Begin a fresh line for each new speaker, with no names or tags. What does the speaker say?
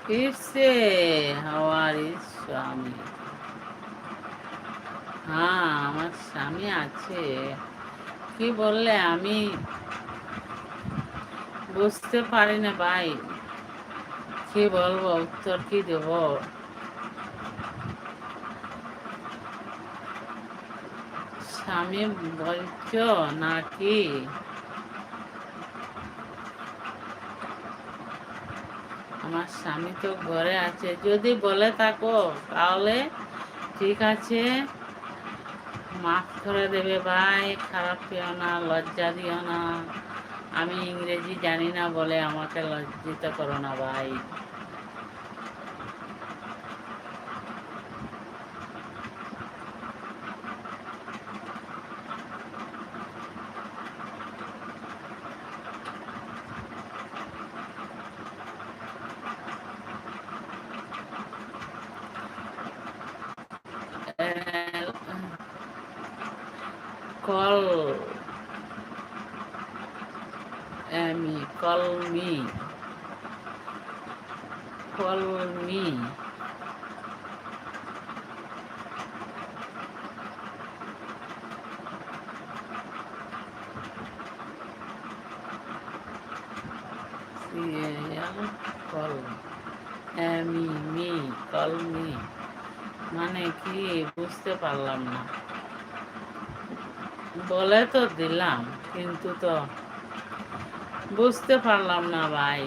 কিসে হাওয়ার স্বামী? হ্যাঁ, আমার স্বামী আছে। কি বললে আমি বুঝতে পারি না ভাই। কি বলবো, উত্তর কি দেব? স্বামী বলছো নাকি? আমার স্বামী তো ঘরে আছে। যদি বলে থাকো তাহলে ঠিক আছে, মাফ করে দেবে ভাই। খারাপ পেও না, লজ্জা দিও না। আমি ইংরেজি জানি না বলে আমাকে লজ্জিত করো না ভাই। Call me call me call me call me me call me মানে কি বুঝতে পারলাম না। বলে তো দিলাম কিন্তু তো বুঝতে পারলাম না ভাই।